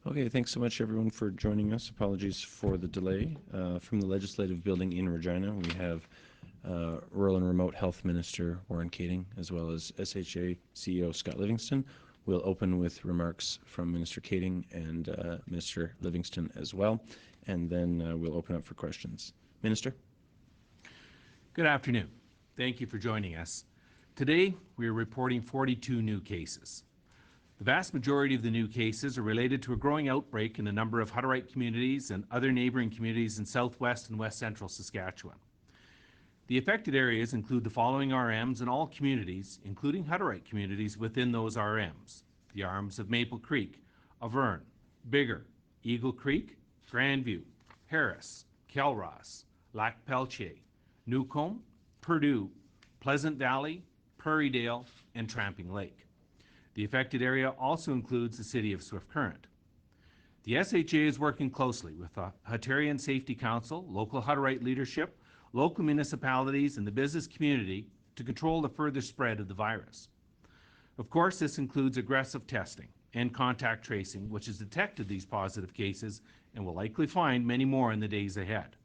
Okay, thanks so much everyone for joining us. Apologies for the delay. From the Legislative Building in Regina, we have Rural and Remote Health Minister Warren Kaeding, as well as SHA CEO Scott Livingstone. We'll open with remarks from Minister Kaeding and Minister Livingstone as well, and then we'll open up for questions. Minister? Good afternoon. Thank you for joining us. Today, we are reporting 42 new cases. The vast majority of the new cases are related to a growing outbreak in a number of Hutterite communities and other neighboring communities in southwest and west central Saskatchewan. The affected areas include the following RMs in all communities, including Hutterite communities within those RMs. The RMs of Maple Creek, Auvergne, Bigger, Eagle Creek, Grandview, Harris, Kelross, Lac Peltier, Newcomb, Purdue, Pleasant Valley, Prairiedale, and Tramping Lake. The affected area also includes the city of Swift Current. The SHA is working closely with the Hatarian Safety Council, local Hutterite leadership, local municipalities, and the business community to control the further spread of the virus. Of course, this includes aggressive testing and contact tracing, which has detected these positive cases and will likely find many more in the days ahead.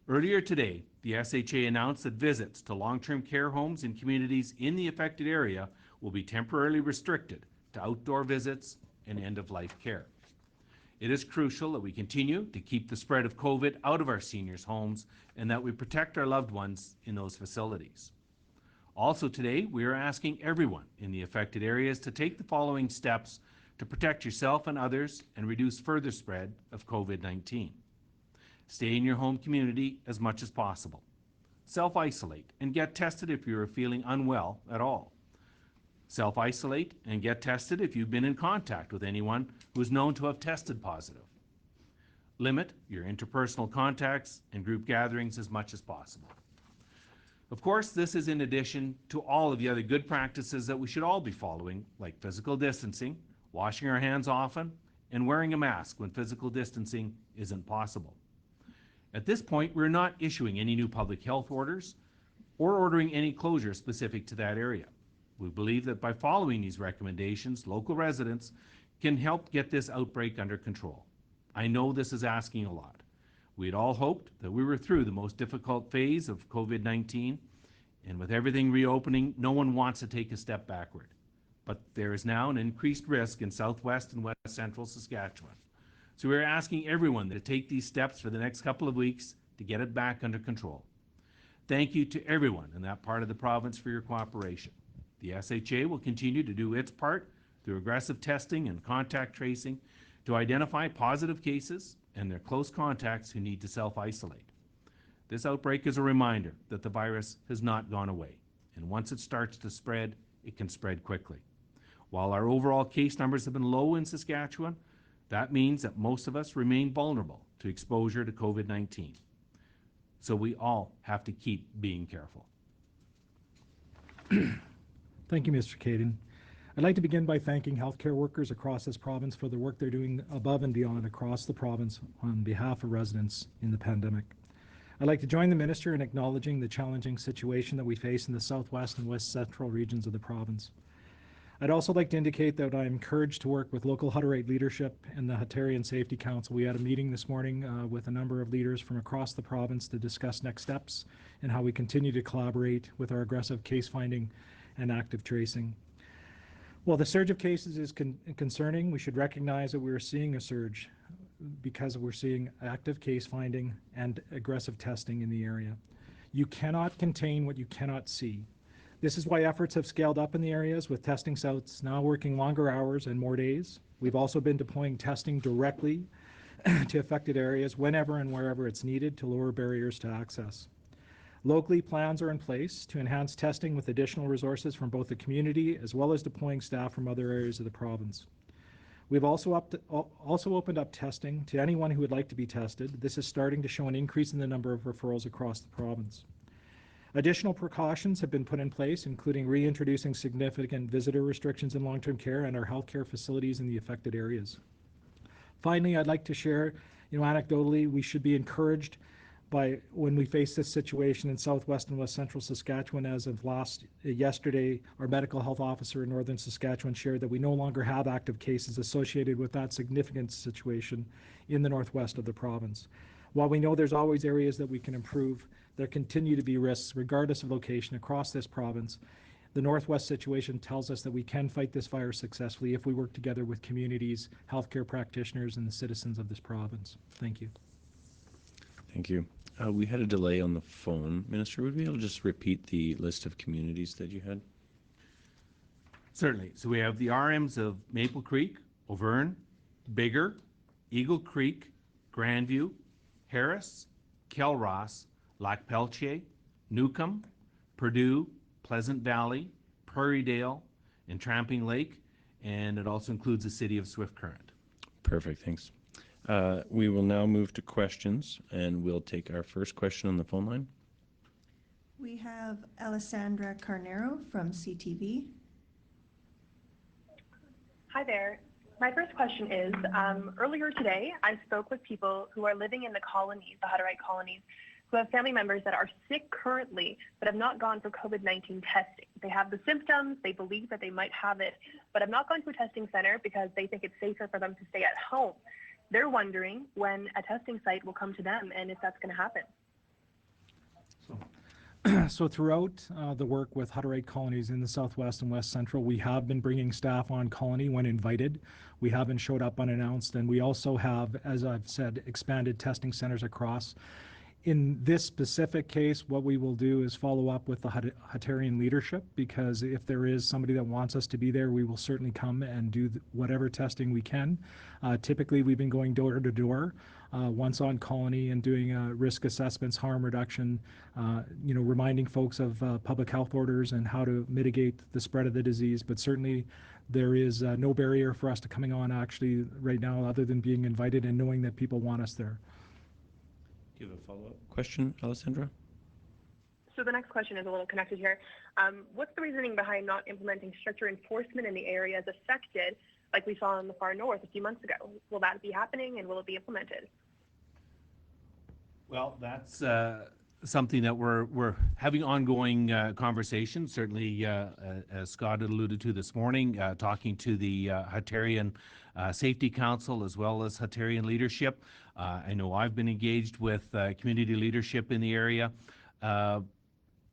Earlier today, the SHA announced that visits to long-term care homes in communities in the affected area will be temporarily restricted to outdoor visits and end-of-life care. It is crucial that we continue to keep the spread of COVID out of our seniors' homes and that we protect our loved ones in those facilities. Also today, we are asking everyone in the affected areas to take the following steps to protect yourself and others and reduce further spread of COVID-19. Stay in your home community as much as possible. Self-isolate and get tested if you are feeling unwell at all. Self-isolate and get tested if you've been in contact with anyone who is known to have tested positive. Limit your interpersonal contacts and group gatherings as much as possible. Of course, this is in addition to all of the other good practices that we should all be following, like physical distancing, washing our hands often, and wearing a mask when physical distancing isn't possible. At this point, we're not issuing any new public health orders or ordering any closures specific to that area. We believe that by following these recommendations, local residents can help get this outbreak under control. I know this is asking a lot. We had all hoped that we were through the most difficult phase of COVID-19, and with everything reopening, no one wants to take a step backward. But there is now an increased risk in southwest and west central Saskatchewan. So we're asking everyone to take these steps for the next couple of weeks to get it back under control. Thank you to everyone in that part of the province for your cooperation. The SHA will continue to do its part through aggressive testing and contact tracing to identify positive cases and their close contacts who need to self-isolate. This outbreak is a reminder that the virus has not gone away, and once it starts to spread, it can spread quickly. While our overall case numbers have been low in Saskatchewan, that means that most of us remain vulnerable to exposure to COVID-19. So we all have to keep being careful. Thank you, Mr. Kaeding. I'd like to begin by thanking healthcare workers across this province for the work they're doing above and beyond across the province on behalf of residents in the pandemic. I'd like to join the Minister in acknowledging the challenging situation that we face in the southwest and west central regions of the province. I'd also like to indicate that I'm encouraged to work with local Hutterite leadership and the Hatarian Safety Council. We had a meeting this morning with a number of leaders from across the province to discuss next steps and how we continue to collaborate with our aggressive case finding and active tracing. While the surge of cases is concerning, we should recognize that we're seeing a surge because we're seeing active case finding and aggressive testing in the area. You cannot contain what you cannot see. This is why efforts have scaled up in the areas, with testing sites now working longer hours and more days. We've also been deploying testing directly to affected areas whenever and wherever it's needed to lower barriers to access. Locally, plans are in place to enhance testing with additional resources from both the community as well as deploying staff from other areas of the province. We've also opened up testing to anyone who would like to be tested. This is starting to show an increase in the number of referrals across the province. Additional precautions have been put in place, including reintroducing significant visitor restrictions in long-term care and our healthcare facilities in the affected areas. Finally, I'd like to share, anecdotally, we should be encouraged when we face this situation in southwest and west central Saskatchewan. As of yesterday, our medical health officer in northern Saskatchewan shared that we no longer have active cases associated with that significant situation in the northwest of the province. While we know there's always areas that we can improve, there continue to be risks regardless of location across this province. The northwest situation tells us that we can fight this virus successfully if we work together with communities, healthcare practitioners, and the citizens of this province. Thank you. Thank you. We had a delay on the phone. Minister, would we be able to just repeat the list of communities that you had? Certainly. So we have the RMs of Maple Creek, Auvergne, Bigger, Eagle Creek, Grandview, Harris, Kelross, Lac Peltier, Newcomb, Purdue, Pleasant Valley, Prairiedale, and Tramping Lake, and it also includes the city of Swift Current. Perfect, thanks. We will now move to questions, and we'll take our first question on the phone line. We have Alessandra Carnero from CTV. Hi there. My first question is, earlier today, I spoke with people who are living in the colonies, the Hutterite colonies, who have family members that are sick currently, but have not gone for COVID-19 testing. They have the symptoms, they believe that they might have it, but have not gone to a testing center because they think it's safer for them to stay at home. They're wondering when a testing site will come to them and if that's going to happen. So throughout the work with Hutterite colonies in the southwest and west central, we have been bringing staff on colony when invited. We haven't showed up unannounced, and we also have, as I've said, expanded testing centers across. In this specific case, what we will do is follow up with the Huttarian leadership, because if there is somebody that wants us to be there, we will certainly come and do whatever testing we can. Typically, we've been going door to door, once on colony, and doing risk assessments, harm reduction, reminding folks of public health orders and how to mitigate the spread of the disease. But certainly, there is no barrier for us to coming on actually right now, other than being invited and knowing that people want us there. Do you have a follow-up question, Alessandra? So the next question is a little connected here. What's the reasoning behind not implementing stricter enforcement in the areas affected, like we saw in the far north a few months ago? Will that be happening, and will it be implemented? Well, that's something that we're having ongoing conversations. Certainly, as Scott alluded to this morning, talking to the Huttarian Safety Council as well as Huttarian leadership. I know I've been engaged with community leadership in the area.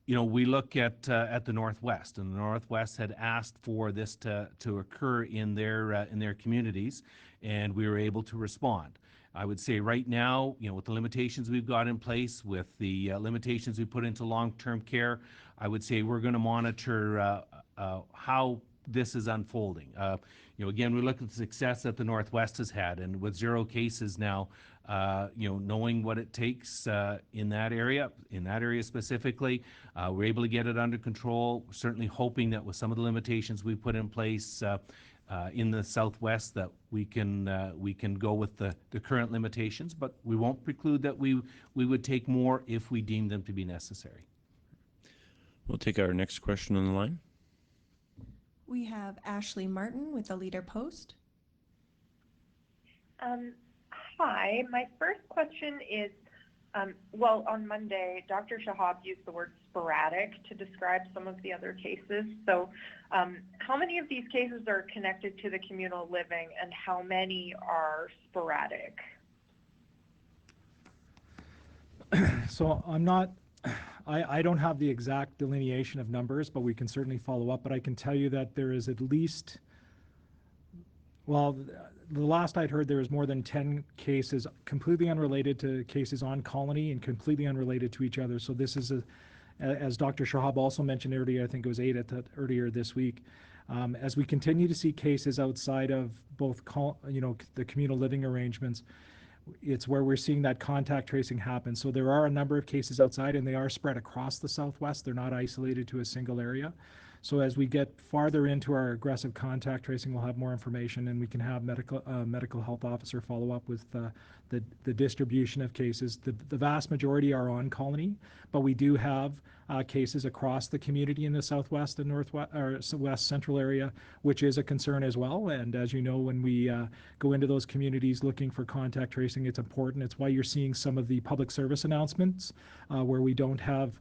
We look at the Northwest, and the Northwest had asked for this to occur in their communities, and we were able to respond. I would say right now, with the limitations we've got in place, with the limitations we put into long-term care, I would say we're going to monitor how this is unfolding. Again, we look at the success that the Northwest has had, and with 0 cases now, knowing what it takes in that area specifically, we're able to get it under control. Certainly hoping that with some of the limitations we put in place in the Southwest, that we can go with the current limitations, but we won't preclude that we would take more if we deem them to be necessary. We'll take our next question on the line. We have Ashley Martin with the Leader Post. Hi, my first question is, on Monday, Dr. Shahab used the word sporadic to describe some of the other cases. So how many of these cases are connected to the communal living, and how many are sporadic? So I don't have the exact delineation of numbers, but we can certainly follow up. But I can tell you that there is at least, the last I'd heard, there was more than 10 cases completely unrelated to cases on colony and completely unrelated to each other. So this is, as Dr. Shahab also mentioned earlier, I think it was 8 earlier this week. As we continue to see cases outside of both, the communal living arrangements, it's where we're seeing that contact tracing happen. So there are a number of cases outside, and they are spread across the Southwest. They're not isolated to a single area. So as we get farther into our aggressive contact tracing, we'll have more information, and we can have medical health officer follow up with the distribution of cases. The vast majority are on colony, but we do have cases across the community in the southwest and northwest or west central area, which is a concern as well. And as you know, when we go into those communities looking for contact tracing, it's important. It's why you're seeing some of the public service announcements where we don't have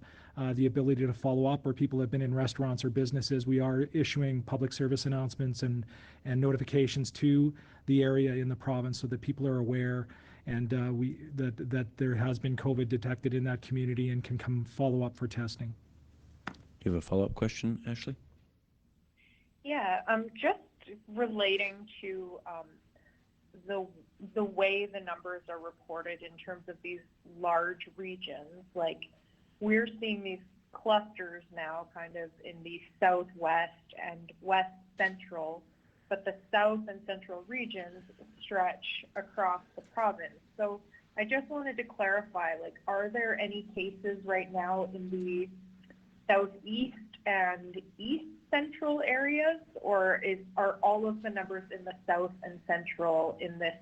the ability to follow up, or people have been in restaurants or businesses. We are issuing public service announcements and notifications to the area in the province so that people are aware and that there has been COVID detected in that community and can come follow up for testing. Do you have a follow-up question, Ashley? Yeah, just relating to the way the numbers are reported in terms of these large regions, like we're seeing these clusters now kind of in the southwest and west central, but the south and central regions stretch across the province. So I just wanted to clarify, like, are there any cases right now in the southeast and east central areas, or are all of the numbers in the south and central in this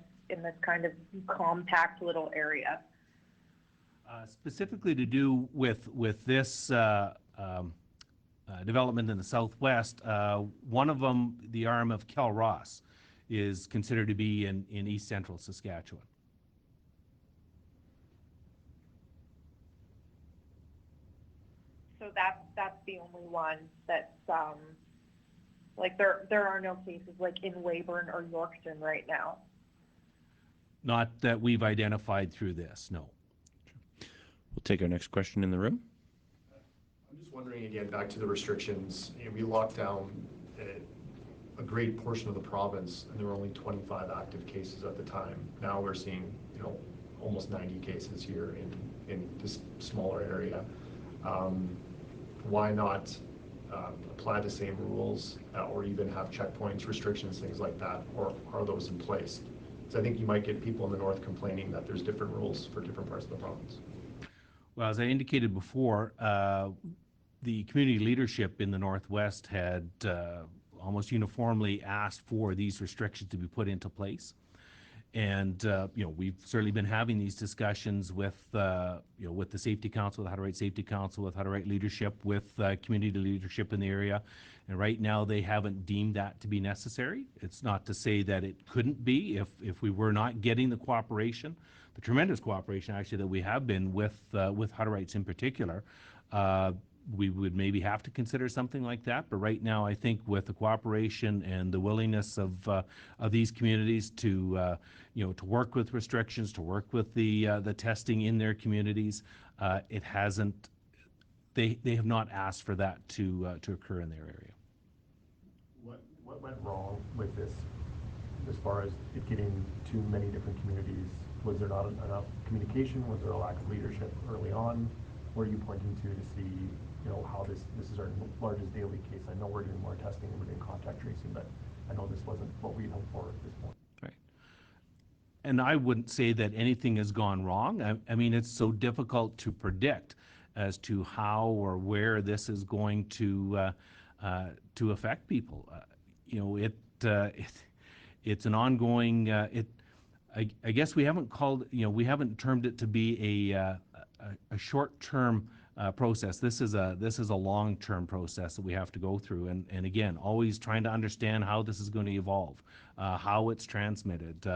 kind of compact little area? Specifically to do with this development in the southwest, one of them, the arm of Kelross, is considered to be in east central Saskatchewan. So that's the only one that's like there are no cases like in Weyburn or Yorkton right now. Not that we've identified through this, no. We'll take our next question in the room. I'm just wondering, again, back to the restrictions. We locked down a great portion of the province, and there were only 25 active cases at the time. Now we're seeing, almost 90 cases here in this smaller area. Why not apply the same rules or even have checkpoints, restrictions, things like that, or are those in place? So I think you might get people in the north complaining that there's different rules for different parts of the province. Well, as I indicated before, the community leadership in the Northwest had almost uniformly asked for these restrictions to be put into place. And, we've certainly been having these discussions with the Safety Council, the How to Write Safety Council, with How to Write leadership, with community leadership in the area. And right now they haven't deemed that to be necessary. It's not to say that it couldn't be if we were not getting the cooperation, the tremendous cooperation actually that we have been with How to Writes in particular. We would maybe have to consider something like that, but right now I think with the cooperation and the willingness of these communities to work with restrictions, to work with the testing in their communities, it hasn't. They have not asked for that to occur in their area. What went wrong with this, as far as it getting to many different communities? Was there not enough communication? Was there a lack of leadership early on? What are you pointing to see, how this is our largest daily case? I know we're doing more testing and we're doing contact tracing, but I know this wasn't what we hoped for at this point. Right. And I wouldn't say that anything has gone wrong. I mean, it's so difficult to predict as to how or where this is going to affect people. It's an ongoing. I guess we haven't we haven't termed it to be a short-term process. This is a long-term process that we have to go through, and again, always trying to understand how this is going to evolve, how it's transmitted.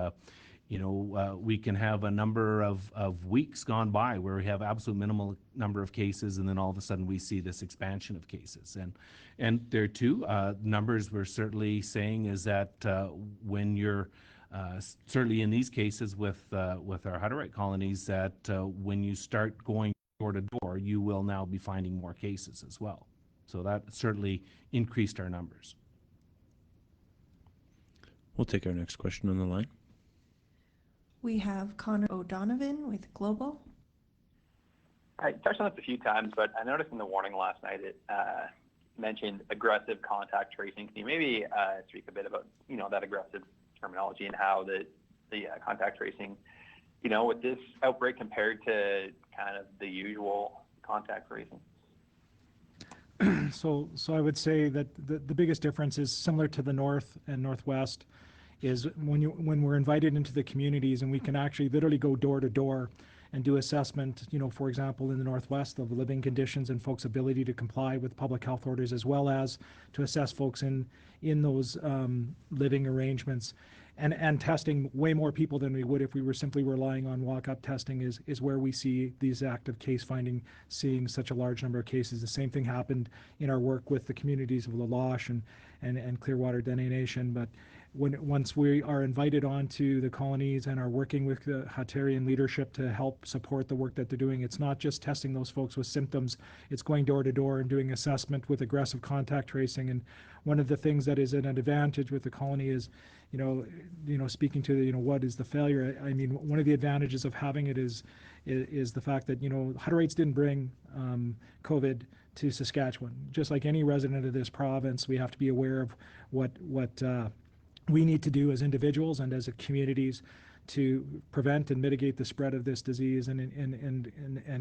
We can have a number of weeks gone by where we have absolute minimal number of cases, and then all of a sudden we see this expansion of cases. And there too, numbers we're certainly saying is that when you're certainly in these cases with our How to Write colonies, that when you start going door to door, you will now be finding more cases as well. So that certainly increased our numbers. We'll take our next question on the line. We have Connor O'Donovan with Global. I touched on this a few times, but I noticed in the warning last night it mentioned aggressive contact tracing. Can you maybe speak a bit about that aggressive terminology and how the contact tracing, with this outbreak compared to kind of the usual contact tracing? So I would say that the biggest difference is similar to the north and northwest is when we're invited into the communities and we can actually literally go door to door and do assessment, for example, in the northwest of living conditions and folks' ability to comply with public health orders, as well as to assess folks in those living arrangements. And testing way more people than we would if we were simply relying on walk-up testing is where we see these active case finding, seeing such a large number of cases. The same thing happened in our work with the communities of La Loche and Clearwater Dene Nation. But once we are invited onto the colonies and are working with the Hatarian leadership to help support the work that they're doing, it's not just testing those folks with symptoms, it's going door to door and doing assessment with aggressive contact tracing. And one of the things that is an advantage with the colony is, speaking to what is the failure, I mean, one of the advantages of having it is the fact that, Hutterites didn't bring COVID to Saskatchewan. Just like any resident of this province, we have to be aware of what we need to do as individuals and as communities to prevent and mitigate the spread of this disease, and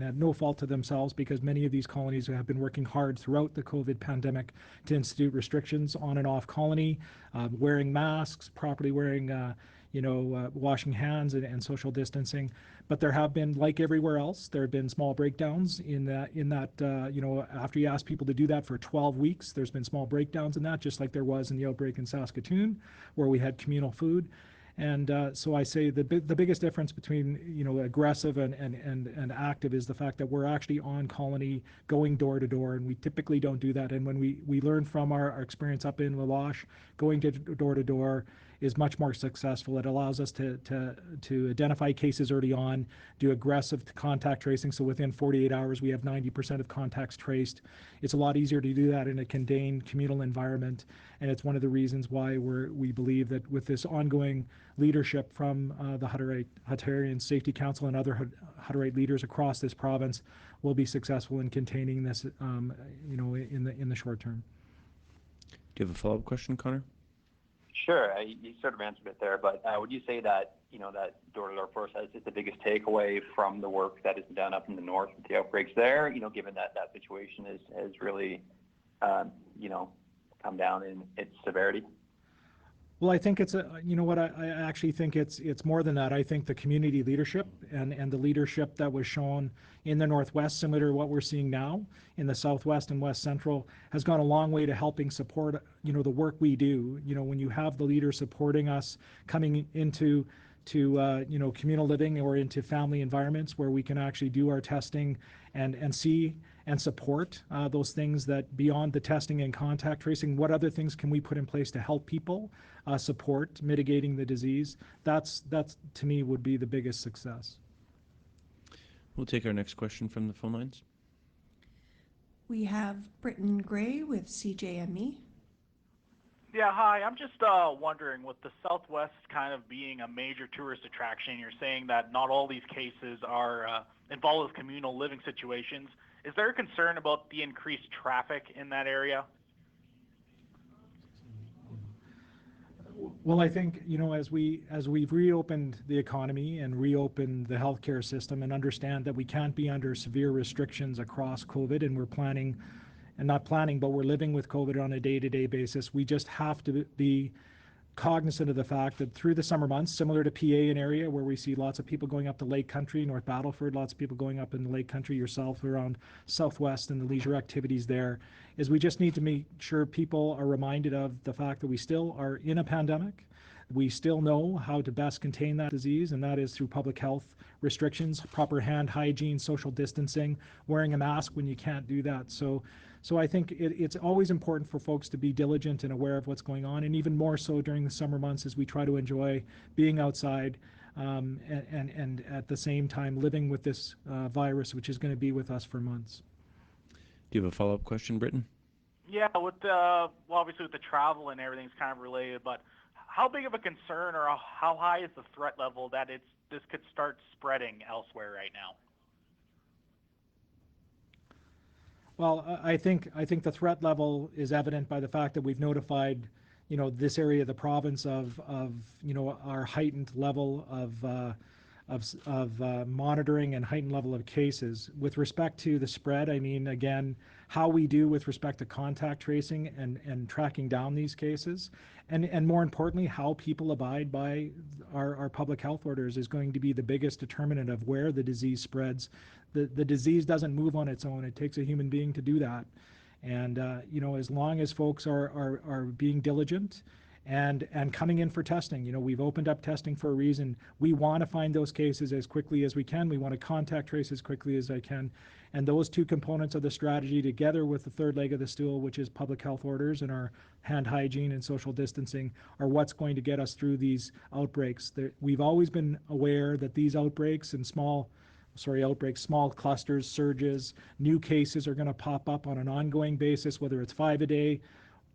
at no fault to themselves, because many of these colonies have been working hard throughout the COVID pandemic to institute restrictions on and off colony, wearing masks, properly wearing, washing hands and social distancing. But there have been, like everywhere else, there have been small breakdowns in that, after you ask people to do that for 12 weeks, there's been small breakdowns in that, just like there was in the outbreak in Saskatoon, where we had communal food. And so I say the biggest difference between aggressive and active is the fact that we're actually on colony, going door to door, and we typically don't do that. And when we learn from our experience up in La Loche, going door to door is much more successful. It allows us to identify cases early on, do aggressive contact tracing. So within 48 hours, we have 90% of contacts traced. It's a lot easier to do that in a contained communal environment. And it's one of the reasons why we believe that with this ongoing leadership from the Hatarian Safety Council and other Hutterite leaders across this province, we'll be successful in containing this, in the short term. Do you have a follow-up question, Connor? Sure, you sort of answered it there, but would you say that that door-to-door process is the biggest takeaway from the work that is done up in the north with the outbreaks there? Given that situation has really, come down in its severity. Well, I think it's I actually think it's more than that. I think the community leadership and the leadership that was shown in the Northwest, similar to what we're seeing now in the Southwest and West Central, has gone a long way to helping support, the work we do. When you have the leaders supporting us coming into communal living or into family environments where we can actually do our testing and see and support those things that beyond the testing and contact tracing, what other things can we put in place to help people support mitigating the disease? That's to me would be the biggest success. We'll take our next question from the phone lines. We have Britton Gray with CJME. Yeah, hi. I'm just wondering, with the Southwest kind of being a major tourist attraction, you're saying that not all these cases are involved with communal living situations. Is there a concern about the increased traffic in that area? Well, I think, as we've reopened the economy and reopened the healthcare system and understand that we can't be under severe restrictions across COVID, and we're planning, and not planning, but we're living with COVID on a day-to-day basis, we just have to be cognizant of the fact that through the summer months, similar to PA, an area where we see lots of people going up to Lake Country, North Battleford, lots of people going up in the Lake Country, yourself around Southwest and the leisure activities there, is we just need to make sure people are reminded of the fact that we still are in a pandemic. We still know how to best contain that disease, and that is through public health restrictions, proper hand hygiene, social distancing, wearing a mask when you can't do that. So I think it's always important for folks to be diligent and aware of what's going on, and even more so during the summer months as we try to enjoy being outside and at the same time living with this virus, which is going to be with us for months. Do you have a follow-up question, Britton? Yeah, obviously with the travel and everything's kind of related, but how big of a concern or how high is the threat level that this could start spreading elsewhere right now? Well, I think the threat level is evident by the fact that we've notified, this area of the province of our heightened level monitoring and heightened level of cases. With respect to the spread, I mean, again, how we do with respect to contact tracing and tracking down these cases, and more importantly, how people abide by our public health orders is going to be the biggest determinant of where the disease spreads. The disease doesn't move on its own. It takes a human being to do that. And as long as folks are being diligent and coming in for testing, we've opened up testing for a reason. We want to find those cases as quickly as we can. We want to contact trace as quickly as I can. And those two components of the strategy, together with the third leg of the stool, which is public health orders and our hand hygiene and social distancing, are what's going to get us through these outbreaks. We've always been aware that these outbreaks and small clusters, surges, new cases are going to pop up on an ongoing basis, whether it's 5 a day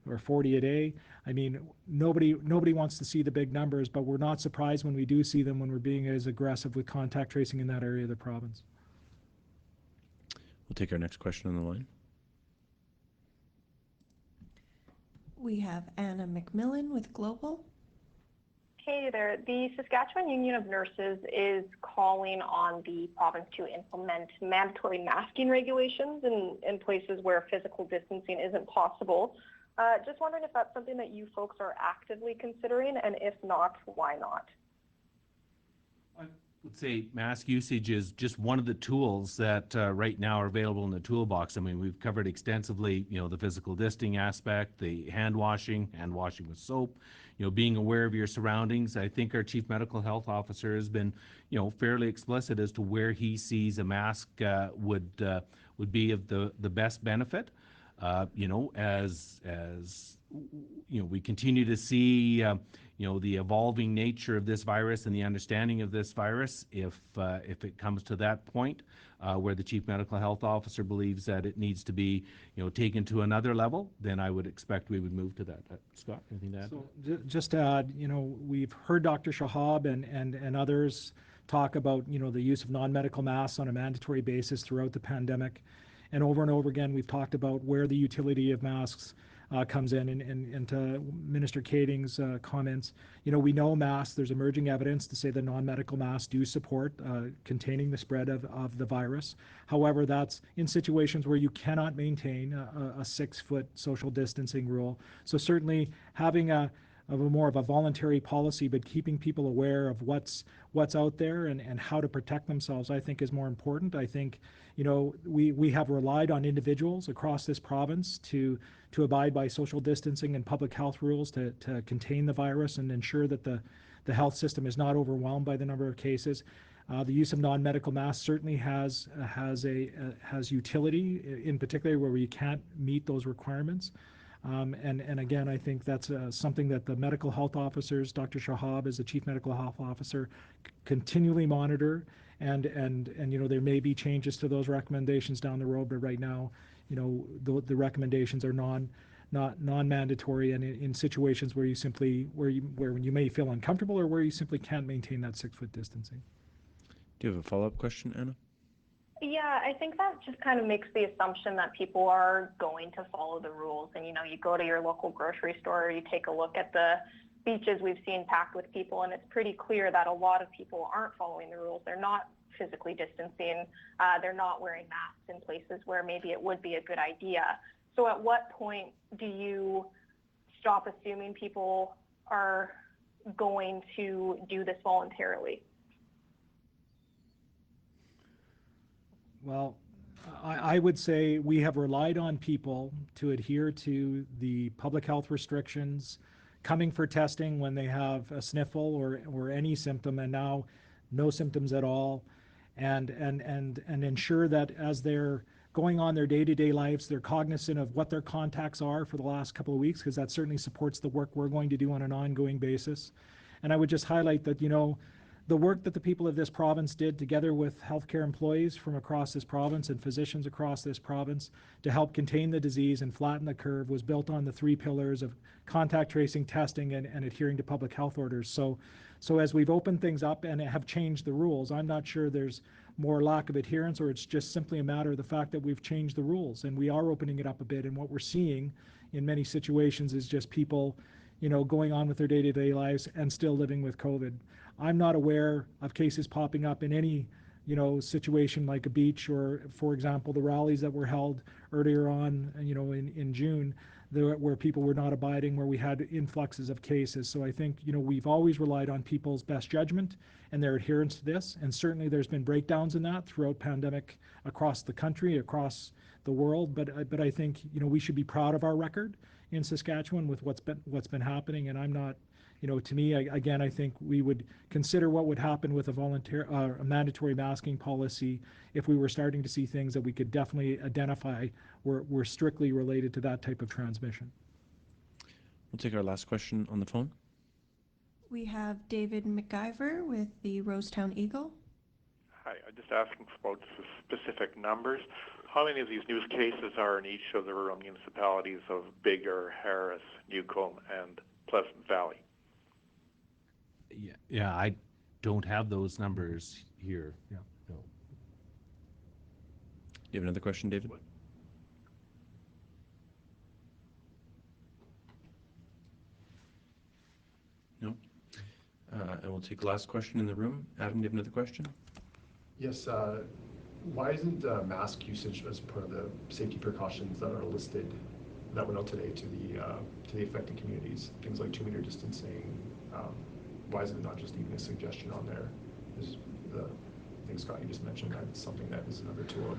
or 40 a day. I mean, nobody wants to see the big numbers, but we're not surprised when we do see them, when we're being as aggressive with contact tracing in that area of the province. We'll take our next question on the line. We have Anna McMillan with Global. Hey there. The Saskatchewan Union of Nurses is calling on the province to implement mandatory masking regulations in places where physical distancing isn't possible. Just wondering if that's something that you folks are actively considering, and if not, why not? I would say mask usage is just one of the tools that right now are available in the toolbox. I mean, we've covered extensively, the physical distancing aspect, the hand washing with soap, being aware of your surroundings. I think our chief medical health officer has been, fairly explicit as to where he sees a mask would be of the best benefit. As we continue to see, the evolving nature of this virus and the understanding of this virus, if it comes to that point where the chief medical health officer believes that it needs to be, taken to another level, then I would expect we would move to that. Scott, anything to add? So just to add, we've heard Dr. Shahab and others talk about, the use of non-medical masks on a mandatory basis throughout the pandemic. And over again, we've talked about where the utility of masks comes in. And to Minister Kaeding's comments, we know masks, there's emerging evidence to say that non-medical masks do support containing the spread of the virus. However, that's in situations where you cannot maintain a 6-foot social distancing rule. So certainly having more of a voluntary policy, but keeping people aware of what's out there and how to protect themselves, I think is more important. I think, we have relied on individuals across this province to abide by social distancing and public health rules to contain the virus and ensure that the health system is not overwhelmed by the number of cases. The use of non-medical masks certainly has utility, in particular where we can't meet those requirements. And again, I think that's something that the medical health officers, Dr. Shahab as the chief medical health officer, continually monitor. And there may be changes to those recommendations down the road, but right now, the recommendations are non-mandatory, and in situations where you may feel uncomfortable or where you simply can't maintain that 6-foot distancing. Do you have a follow-up question, Anna? Yeah, I think that just kind of makes the assumption that people are going to follow the rules. And, you go to your local grocery store, you take a look at the beaches we've seen packed with people, and it's pretty clear that a lot of people aren't following the rules. They're not physically distancing. They're not wearing masks in places where maybe it would be a good idea. So at what point do you stop assuming people are going to do this voluntarily? Well, I would say we have relied on people to adhere to the public health restrictions, coming for testing when they have a sniffle or any symptom, and now no symptoms at all, and ensure that as they're going on their day-to-day lives, they're cognizant of what their contacts are for the last couple of weeks, because that certainly supports the work we're going to do on an ongoing basis. And I would just highlight that, the work that the people of this province did together with healthcare employees from across this province and physicians across this province to help contain the disease and flatten the curve was built on the 3 pillars of contact tracing, testing, and adhering to public health orders. So as we've opened things up and have changed the rules, I'm not sure there's more lack of adherence, or it's just simply a matter of the fact that we've changed the rules and we are opening it up a bit. And what we're seeing in many situations is just people going on with their day-to-day lives and still living with COVID. I'm not aware of cases popping up in any situation like a beach or, for example, the rallies that were held earlier on, in June, where people were not abiding, where we had influxes of cases. So I think, we've always relied on people's best judgment and their adherence to this. And certainly there's been breakdowns in that throughout pandemic across the country, across the world. But I think, we should be proud of our record in Saskatchewan with what's been happening. And I'm not, to me, again, I think we would consider what would happen with a mandatory masking policy if we were starting to see things that we could definitely identify were strictly related to that type of transmission. We'll take our last question on the phone. We have David McIver with the Rosetown Eagle. Hi, I'm just asking about specific numbers. How many of these new cases are in each of the rural municipalities of Biggar, Harris, Newcomb, and Pleasant Valley? Yeah, I don't have those numbers here. Yeah. No. You have another question, David? No? And we'll take the last question in the room. Adam, do you have another question? Yes. Why isn't mask usage as part of the safety precautions that are listed that went out today to the affected communities? Things like 2-meter distancing. Why is it not just even a suggestion on there? Is I think, Scott, you just mentioned that's something that is another tool.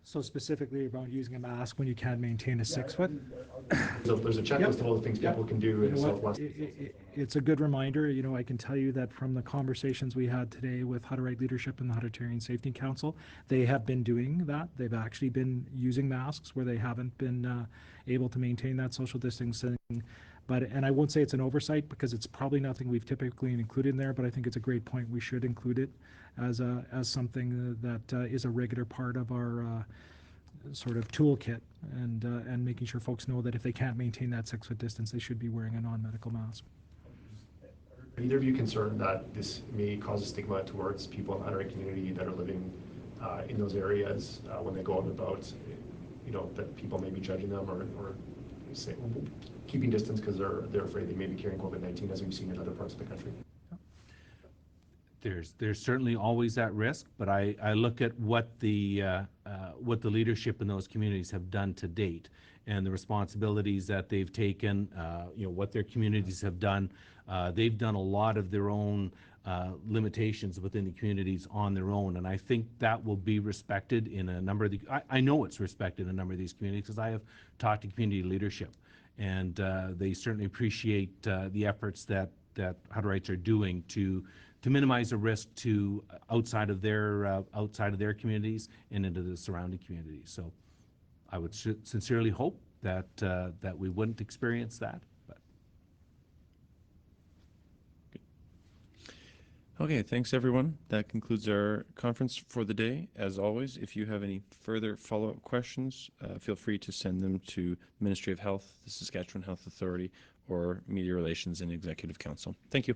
So specifically about using a mask when you can't maintain a 6-foot? So there's a checklist of all the things people can do in Southwest. It's a good reminder. I can tell you that from the conversations we had today with Hutterite leadership and the Huttarian Safety Council, they have been doing that. They've actually been using masks where they haven't been able to maintain that social distancing. And I won't say it's an oversight because it's probably nothing we've typically included in there, but I think it's a great point. We should include it as something that is a regular part of our sort of toolkit, and making sure folks know that if they can't maintain that 6-foot distance, they should be wearing a non-medical mask. Are either of you concerned that this may cause a stigma towards people in the Hutterite community that are living in those areas when they go out and about, that people may be judging them or say, keeping distance because they're afraid they may be carrying COVID-19, as we've seen in other parts of the country? There's certainly always that risk, but I look at what the leadership in those communities have done to date and the responsibilities that they've taken, what their communities have done. They've done a lot of their own limitations within the communities on their own, and I think that will be respected in a number of the, I know it's respected in a number of these communities because I have talked to community leadership, and they certainly appreciate the efforts that Hutterites are doing to minimize the risk to outside of their communities and into the surrounding communities. So I would sincerely hope that we wouldn't experience that. But. Okay, thanks everyone. That concludes our conference for the day. As always, if you have any further follow-up questions, feel free to send them to Ministry of Health, the Saskatchewan Health Authority, or Media Relations and Executive Council. Thank you.